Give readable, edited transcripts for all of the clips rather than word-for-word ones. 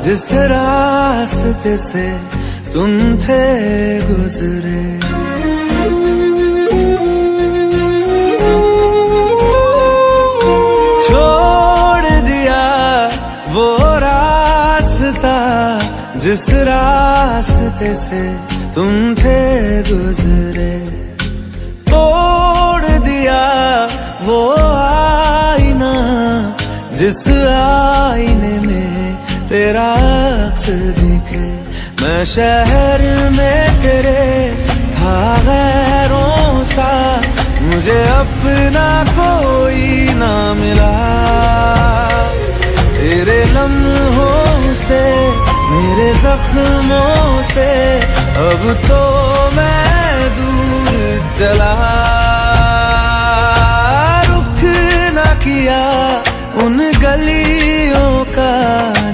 जिस रास्ते से तुम थे गुजरे। छोड़ दिया वो रास्ता जिस रास्ते से तुम थे गुजरे। तोड़ दिया वो आईना जिस आईने में तेरा अक्स दिखे। मैं शहर में तेरे था गैरों सा, मुझे अपना कोई ना मिला। तेरे लम्हों से मेरे जख्मों से अब तो मैं दूर चला। रुख ना किया उन गलियों का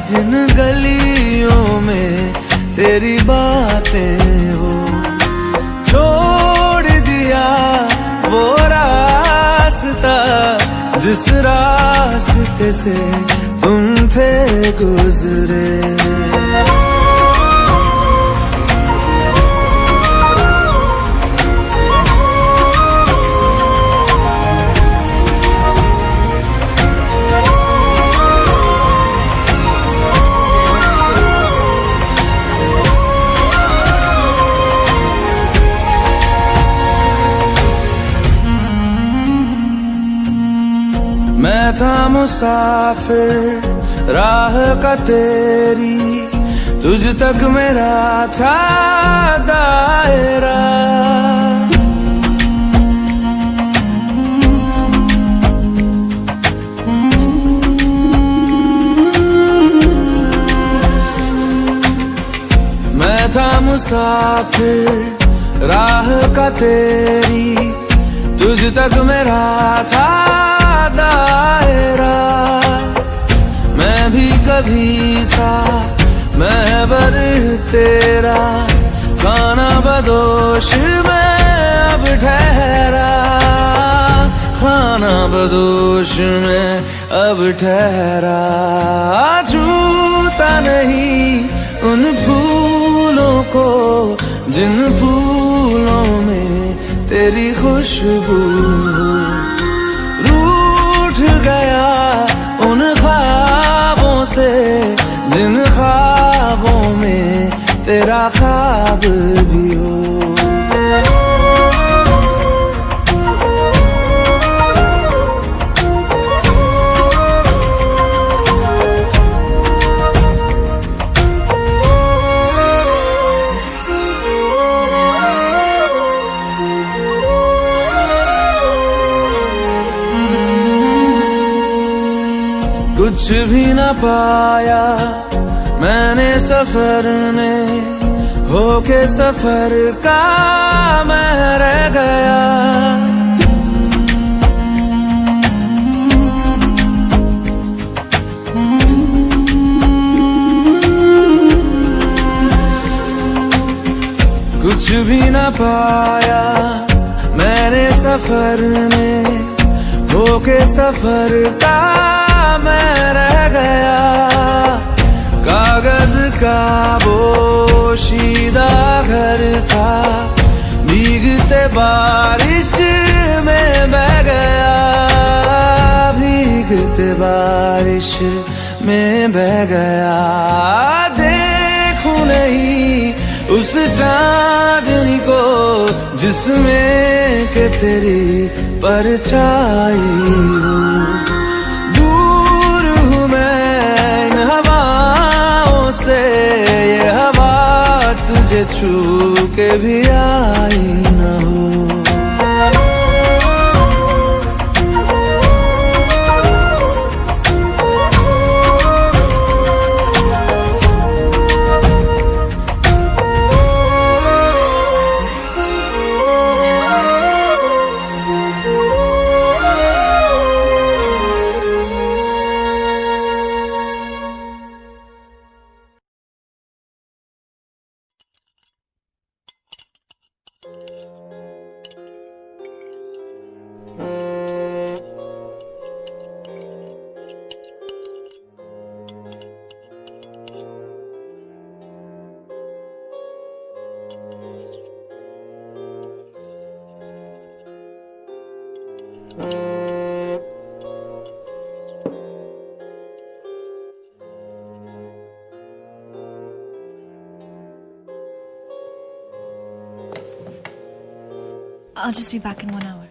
जिन गलियों में तेरी बातें हो। छोड़ दिया वो रास्ता जिस रास्ते से तुम थे गुजरे। मैं था मुसाफिर राह का तेरी, तुझ तक मेरा था दायरा। मैं था मुसाफिर राह का तेरी, तुझ तक मेरा था दायरा। मैं भी कभी था महबर तेरा, खाना बदोश मैं अब ठहरा। खाना बदोश मैं अब ठहरा। छूता नहीं उन फूलों को जिन फूलों में तेरी खुशबू। गया उन ख्वाबों से जिन ख्वाबों में तेरा ख्वाब भी हो। कुछ भी न पाया मैंने सफर में, होके सफर का मैं रह गया। कुछ भी न पाया मैंने सफर में, होके सफर का मैं रह गया। कागज का बोशीदा घर था, भीगते बारिश में बह गया। भीगते बारिश में बह गया। देखूं नहीं उस चांदनी को जिसमें के तेरी परछाई हो। ये हवा तुझे छू के भी आई न हो। I'll just be back in 1 hour.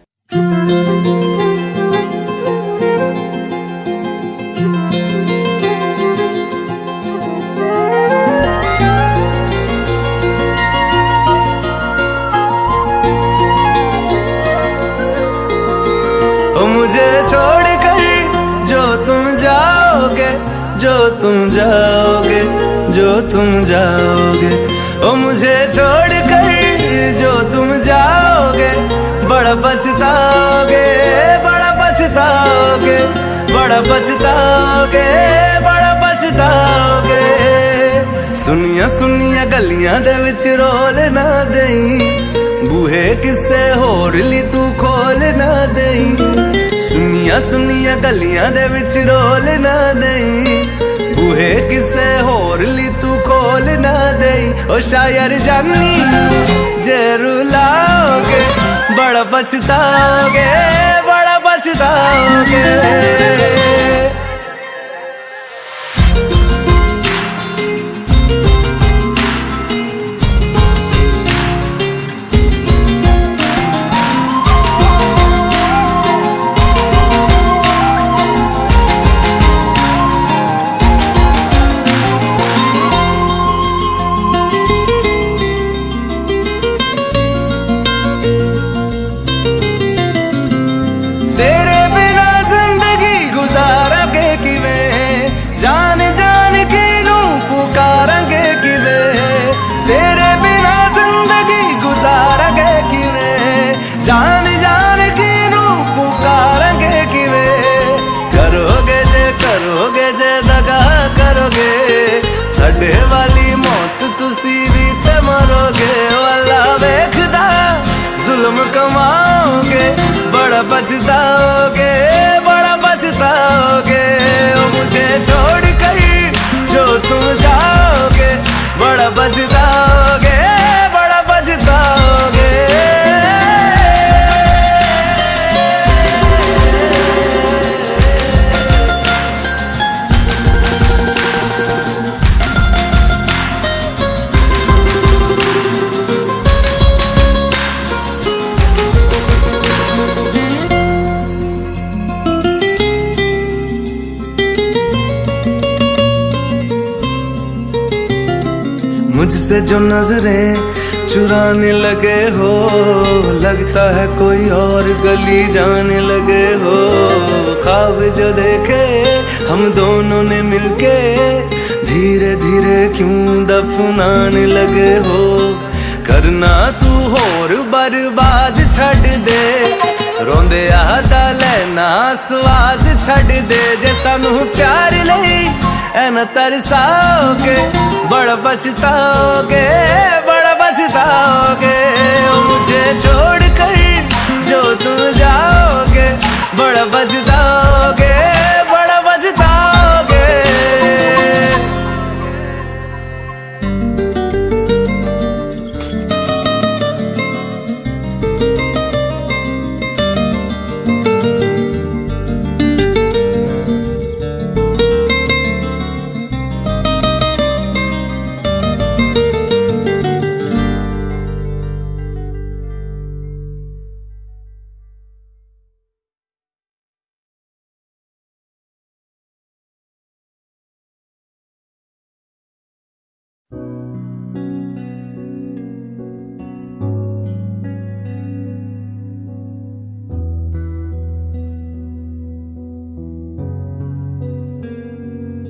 मुझे छोड़कर जो तुम जाओगे, जो तुम जाओगे, जो तुम जाओगे, ओ मुझे छोड़कर जो तुम जाओगे, बड़ा पछताओगे, बड़ा पछताओगे, बड़ा पछताओगे, बड़ा पछताओगे। सुनिया सुनिया गलियां दे विच रोल ना देई, बूहे किसे होर ली तू खोल ना देई। सुनिया सुनिया गलियां दे विच रोल ना देई, बूहे किसे होर ली तू खोल ना देई। ओ शायर जानी जे रुलाओगे, बड़ा पछताओगे, बड़ा पछताओगे। तेरे बिना जिंदगी गुजारांगे किवें, जान जान के नू पुकारांगे किवें। तेरे बिना जिंदगी गुजारांगे किवें, जान जान के नू पुकारांगे किवें। करोगे जे दगा करोगे, साडे वाली मौत तुसी भी ते मरोगे। वाला वेखदा जुल्म कमाओगे, बड़ा पछताओगे, बड़ा पछताओगे। ओ मुझे छोड़कर जो तुम जाओगे, बड़ा पछताओगे, बड़ा पछताओगे। मुझसे जो नजरें चुराने लगे हो, लगता है कोई और गली जाने लगे हो। ख्वाब जो देखे हम दोनों ने मिलके, धीरे धीरे क्यों दफनाने लगे हो। करना तू होर बर्बाद छड़ दे, रोंदे आदा लेना स्वाद छड़ दे। जे सानू प्यार लई ऐना तरसाओगे, बड़ा पछताओगे, बड़ा पछताओगे। ओ मुझे छोड़कर जो तुम जाओगे, बड़ा पछताओगे, बड़ा पछताओगे।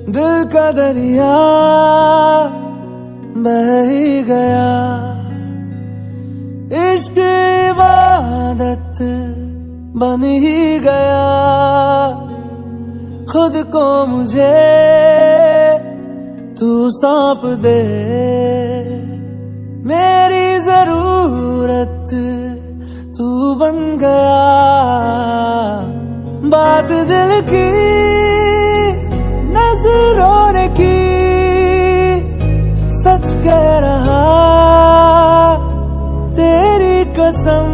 दिल का दरिया बह ही गया, इश्क इबादत बन ही गया। खुद को मुझे तू सौंप दे, मेरी जरूरत तू बन गया। बात दिल की नजरों ने की, सच कह रहा तेरी कसम।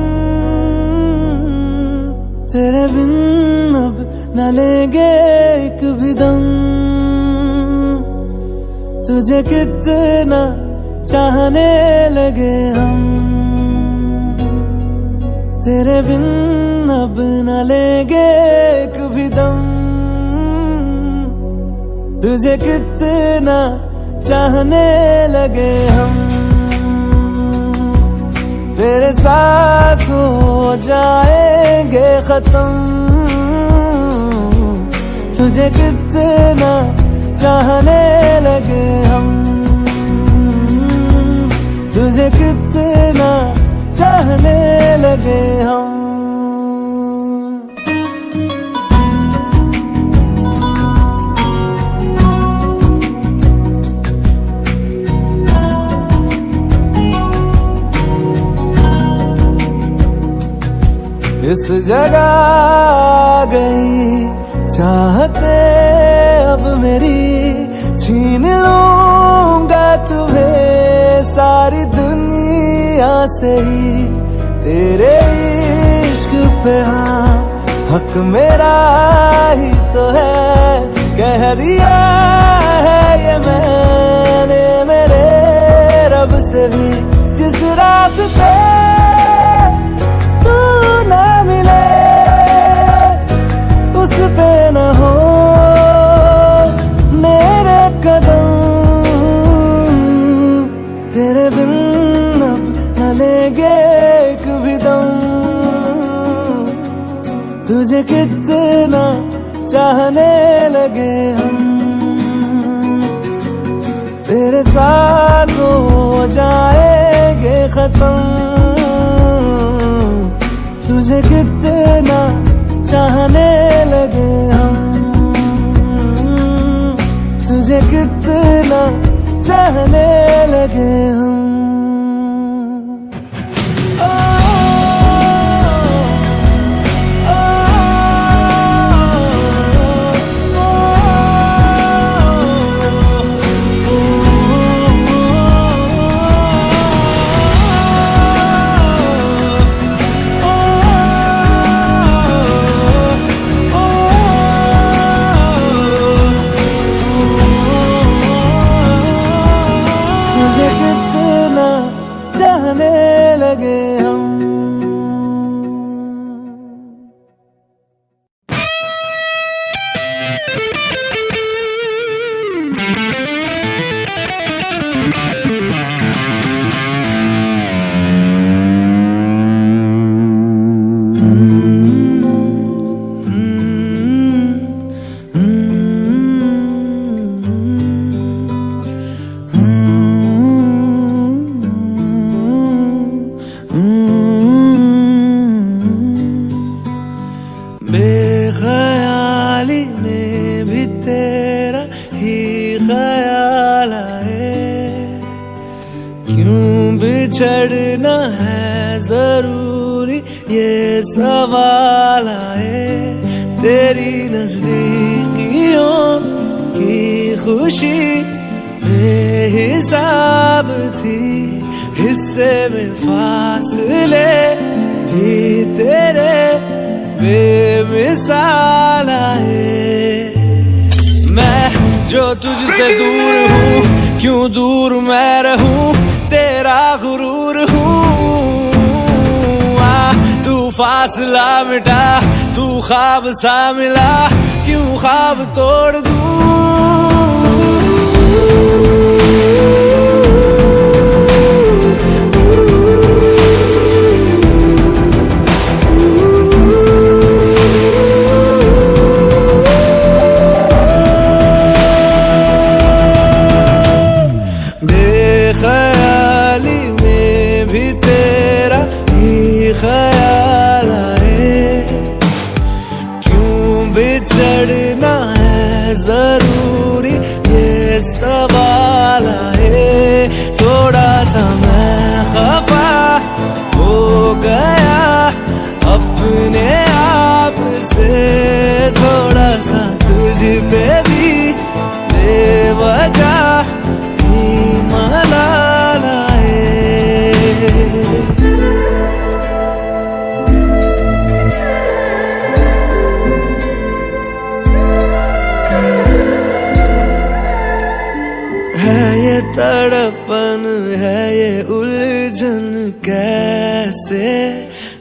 तेरे बिन अब न लेंगे एक भी दम, तुझे कितना चाहने लगे हम। तेरे बिन अब न लेंगे एक भी दम, तुझे कितना चाहने लगे हम, तेरे साथ हो जाएंगे खत्म, तुझे कितना चाहने लगे हम, तुझे कितना चाहने लगे हम। इस जगह आ गई चाहते अब मेरी, छीन लूंगा तुम्हें सारी दुनिया से ही, तेरे इश्क पे हाँ हक मेरा ही तो है, कह दिया है ये मैंने मेरे रब से भी, जिस रास्ते तू ना मिले उस पे न हो मेरे कदम, तेरे बिन अब न लेंगे एक भी दम, तुझे कितना चाहने लगे हम, तेरे साथ हो जाएंगे खत्म, तुझे कितना चाहने लगे हम, तुझे कितना चाहने लगे हम। तुझे कितना चाहने लगे हम। बेख्याली में भी तेरा ही ख्याल आए, क्यों बिछड़ना है जरूरी ये सवाल आए, तेरी नजदीकियों की खुशी बेहिसाब थी, हिस्से में फासले भी तेरे बेमिसाल आए। मैं जो तुझसे दूर हूँ, क्यों दूर मैं रहूं, तेरा गुरूर हूँ। तू फासला मिटा, तू ख्वाब सा मिला, क्यों ख्वाब तोड़ दूं। बेख्याली में भी तेरा ही ख्याल आए, क्यों बिछड़ना है जरूरी ये सवाल आए। थोड़ा सा मैं खफा हो गया अपने आप से, थोड़ा सा तुझ पे भी बेवजह मलाल आए। है ये तड़पन, है ये उलझन, कैसे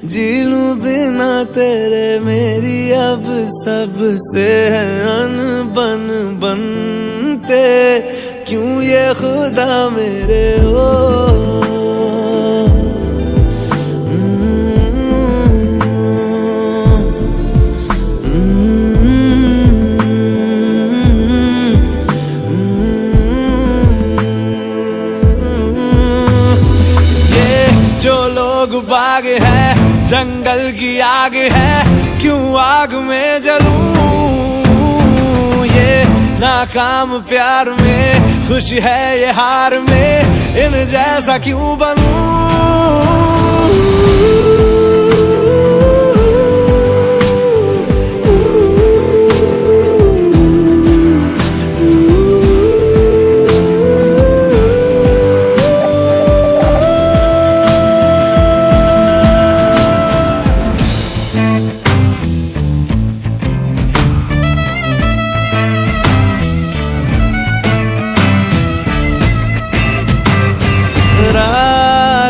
जी लूं बिना तेरे मेरी अब सबसे है अनबन बनते क्यों ये खुदा मेरे हो। बाग है जंगल की आग है क्यों आग में जलूं। ये नाकाम प्यार में खुश है ये हार में इन जैसा क्यों बनूं।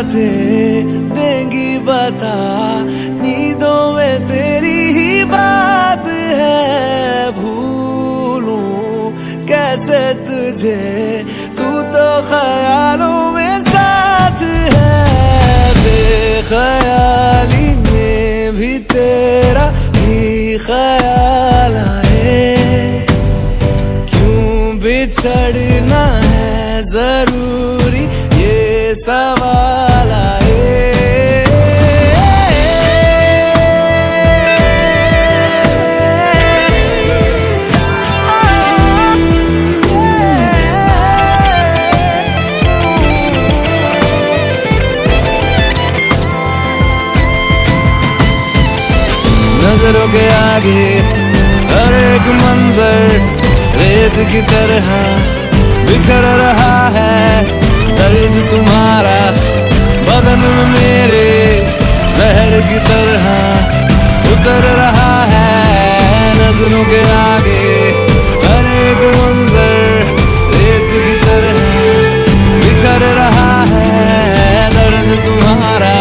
देंगी बता नींदों में तेरी ही बात है भूलूं कैसे तुझे तू तो ख्यालों में साथ है। बेख्याली में भी तेरा ही ख्याल आए क्यों बिछड़ना है जरूरी ये सवाल आए। नजरों के आगे हर एक मंजर रेत की तरह बिखर रहा है। दर्द तुम्हारा बदन में मेरे जहर की तरह उतर रहा है। नजरों के आगे हर एक मंजर रेत की तरह बिखर रहा है। दर्द तुम्हारा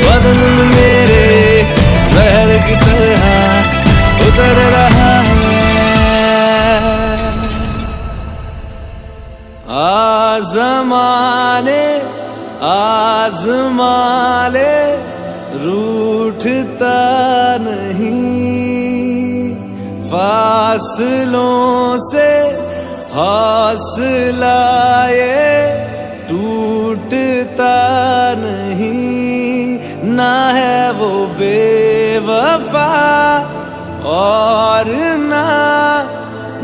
बदन में मेरे जहर की तरह उतर रहा है। आज़माने आज़माले रूठता नहीं फासलों से हौसला ये टूटता नहीं। ना है वो बेवफा और ना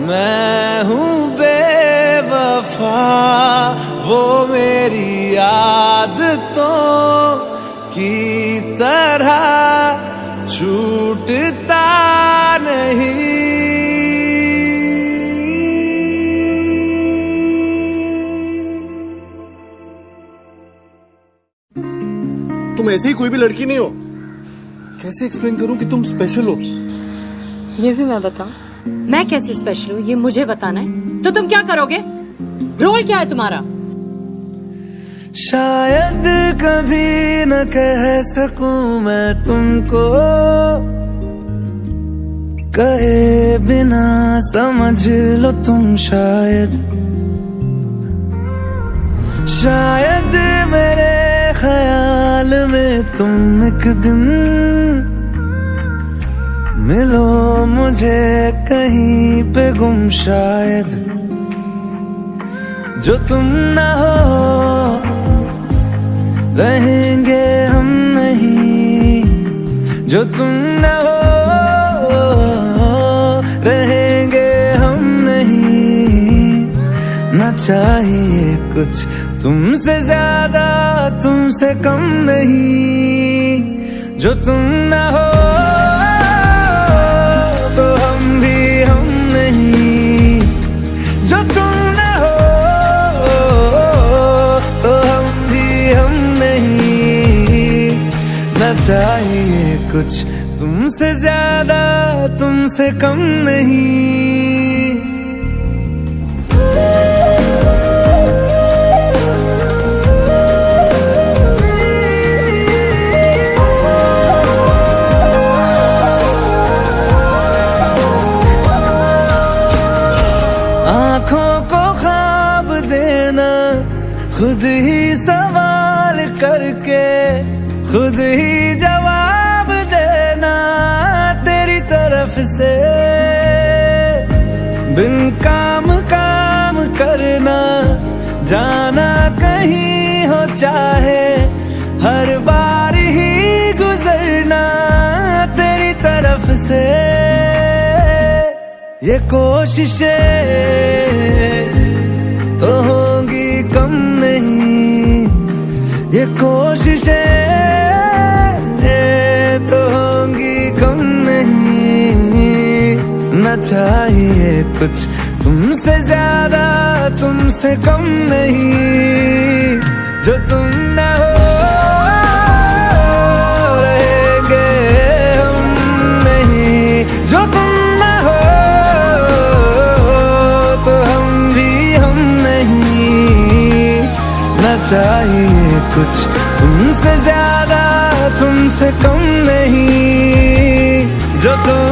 मैं हूँ बेवफा। वो मेरी आदतों की तरह छूटता नहीं। तुम ऐसी ही कोई भी लड़की नहीं हो। कैसे एक्सप्लेन करूं कि तुम स्पेशल हो। ये भी मैं बताऊं? मैं कैसे स्पेशल हूँ ये मुझे बताना है तो तुम क्या करोगे? रोल क्या है तुम्हारा? शायद कभी न कह सकूं मैं तुमको कहे बिना समझ लो तुम। शायद मेरे ख्याल में तुम एक दिन मिलो मुझे कहीं पे गुम। शायद जो तुम ना हो रहेंगे हम नहीं। जो तुम ना हो रहेंगे हम नहीं। ना चाहिए कुछ तुमसे ज्यादा तुमसे कम नहीं। जो तुम ना हो तो हम भी हम नहीं। जो तुम ना हो तो हम भी हम नहीं। ना चाहिए कुछ तुमसे ज्यादा तुमसे कम नहीं। खुद ही सवाल करके खुद ही जवाब देना तेरी तरफ से, बिन काम काम करना, जाना कहीं हो चाहे, हर बार ही गुजरना तेरी तरफ से। ये कोशिशें तो होंगी कम नहीं, ये कोशिशें तो होंगी कम नहीं। न चाहिए कुछ तुमसे ज्यादा, तुमसे कम नहीं। जो तुम न हो रहेंगे हम नहीं, जो तुम न हो तो हम भी हम नहीं। न चाहिए कुछ तुमसे ज्यादा, तुमसे कम नहीं। जो तुम